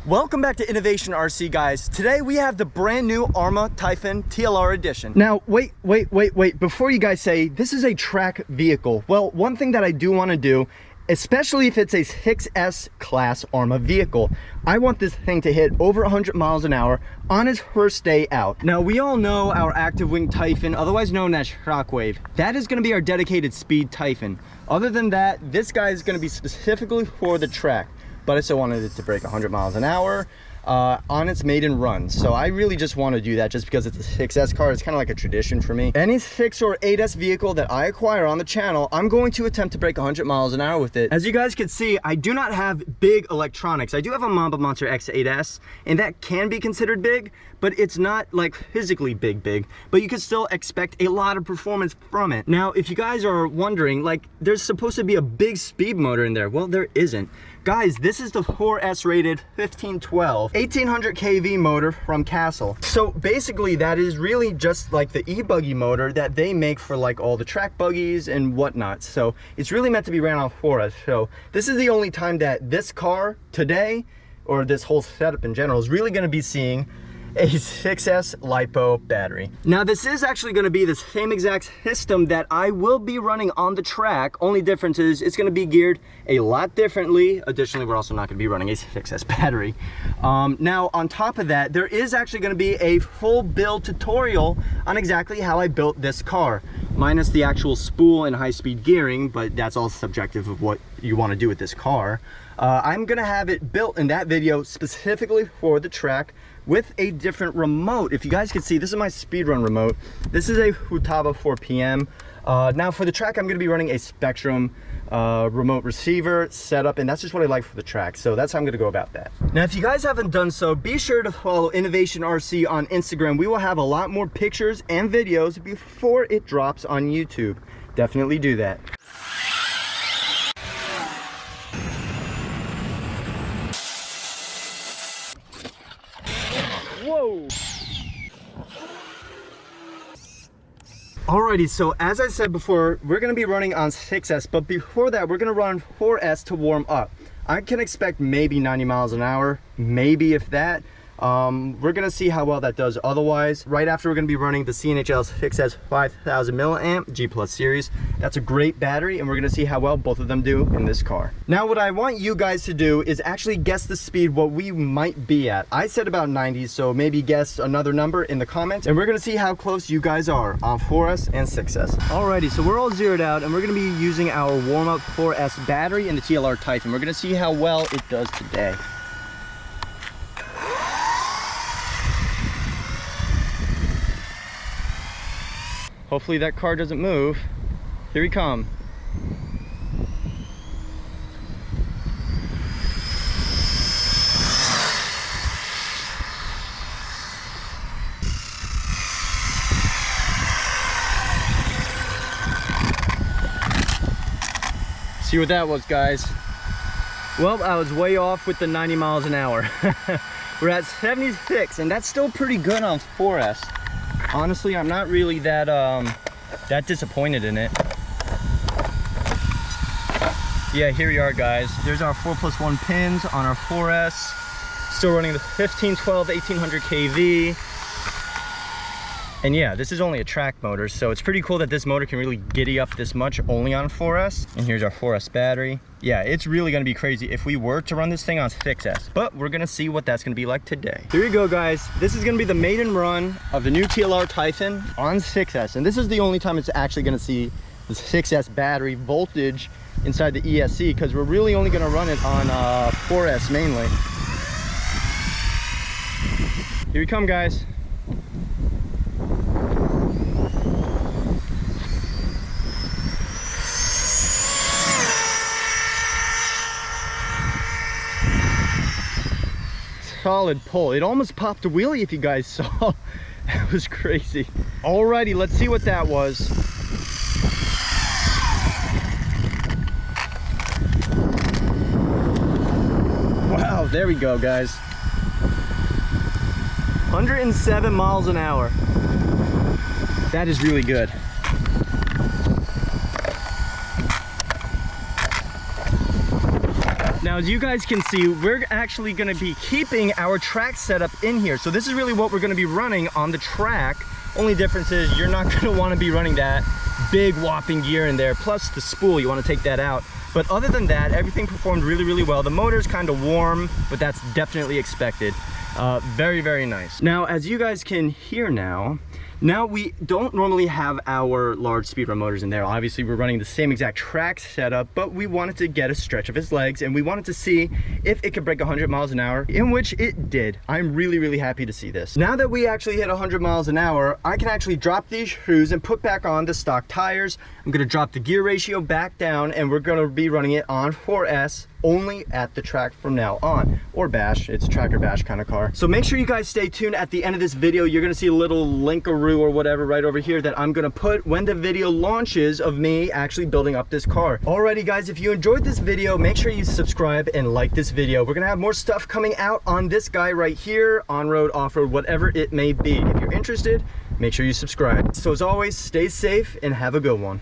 Welcome back to Innovation RC, guys. Today we have the brand new Arrma Typhon TLR edition. Now, wait. Before you guys say, this is a track vehicle. Well, one thing that I do want to do, especially if it's a 6S class Arrma vehicle, I want this thing to hit over 100 miles an hour on its first day out. Now, we all know our active wing Typhon, otherwise known as Shockwave. That is going to be our dedicated speed Typhon. Other than that, this guy is going to be specifically for the track. But I still wanted it to break 100 miles an hour on its maiden run. So I really just want to do that just because it's a 6S car. It's kind of like a tradition for me. Any 6 or 8S vehicle that I acquire on the channel, I'm going to attempt to break 100 miles an hour with it. As you guys can see, I do not have big electronics. I do have a Mamba Monster X8S, and that can be considered big, but it's not like physically big, but you can still expect a lot of performance from it. Now, if you guys are wondering, like, there's supposed to be a big speed motor in there. Well, there isn't. Guys, this is the 4S rated 1512 1800 kV motor from Castle. So basically that is really just like the e-buggy motor that they make for like all the track buggies and whatnot. So it's really meant to be ran on 4S. So this is the only time that this car today, or this whole setup in general, is really going to be seeing a 6S LiPo battery. Now, this is actually going to be the same exact system that I will be running on the track. Only difference is it's going to be geared a lot differently. Additionally, we're also not going to be running a 6S battery. Now, on top of that, there is actually going to be a full build tutorial on exactly how I built this car, minus the actual spool and high-speed gearing, but that's all subjective of what you want to do with this car. I'm going to have it built in that video specifically for the track, with a different remote. If you guys can see, this is my speedrun remote. This is a Futaba 4PM. Now for the track, I'm going to be running a Spectrum remote receiver setup, and that's just what I like for the track. So that's how I'm going to go about that. Now, if you guys haven't done so, be sure to follow Innovation RC on Instagram. We will have a lot more pictures and videos before it drops on YouTube. Definitely do that. Whoa! Alrighty, so as I said before, we're going to be running on 6S, but before that, we're going to run 4S to warm up. I can expect maybe 90 miles an hour, maybe if that. We're going to see how well that does otherwise. Right after, we're going to be running the CNHL 6S 5000 milliamp G Plus series. That's a great battery, and we're going to see how well both of them do in this car. Now, what I want you guys to do is actually guess the speed what we might be at. I said about 90, so maybe guess another number in the comments, and we're going to see how close you guys are on 4S and 6S. Alrighty, so we're all zeroed out, and we're going to be using our warm-up 4S battery in the TLR Typhon. We're going to see how well it does today. Hopefully that car doesn't move. Here we come. See what that was, guys. Well, I was way off with the 90 miles an hour. We're at 76, and that's still pretty good on 4S. Honestly, I'm not really that disappointed in it. Yeah, here we are, guys. There's our 4+1 pins on our 4S. Still running the 1512 1800 kV. And yeah, this is only a track motor, so it's pretty cool that this motor can really giddy up this much only on 4S. And here's our 4S battery. Yeah, it's really gonna be crazy if we were to run this thing on 6S, but we're gonna see what that's gonna be like today. Here you go, guys. This is gonna be the maiden run of the new TLR Typhon on 6S, and this is the only time it's actually gonna see the 6S battery voltage inside the ESC, because we're really only gonna run it on 4S mainly. Here we come, guys. Solid pull. It almost popped a wheelie if you guys saw. That was crazy. Alrighty, let's see what that was. Wow, there we go, guys. 107 miles an hour. That is really good. Now, as you guys can see, we're actually gonna be keeping our track setup in here. So this is really what we're gonna be running on the track. Only difference is you're not gonna wanna be running that big whopping gear in there, plus the spool, you wanna take that out. But other than that, everything performed really, really well. The motor's kind of warm, but that's definitely expected. Very, very nice. Now, as you guys can hear now we don't normally have our large speed run motors in there. Obviously, we're running the same exact track setup, but we wanted to get a stretch of his legs, and we wanted to see if it could break 100 miles an hour, in which it did. I'm really, really happy to see this. Now that we actually hit 100 miles an hour, I can actually drop these shoes and put back on the stock tires. I'm gonna drop the gear ratio back down, and we're gonna be running it on 4S only at the track from now on, or bash. It's a tracker bash kind of car. So make sure you guys stay tuned. At the end of this video, you're gonna see a little linkaroo or whatever right over here that I'm gonna put when the video launches of me actually building up this car. Alrighty guys, if you enjoyed this video, make sure you subscribe and like this video. We're gonna have more stuff coming out on this guy right here, on-road, off-road, whatever it may be. If you're interested, make sure you subscribe. So as always, stay safe and have a good one.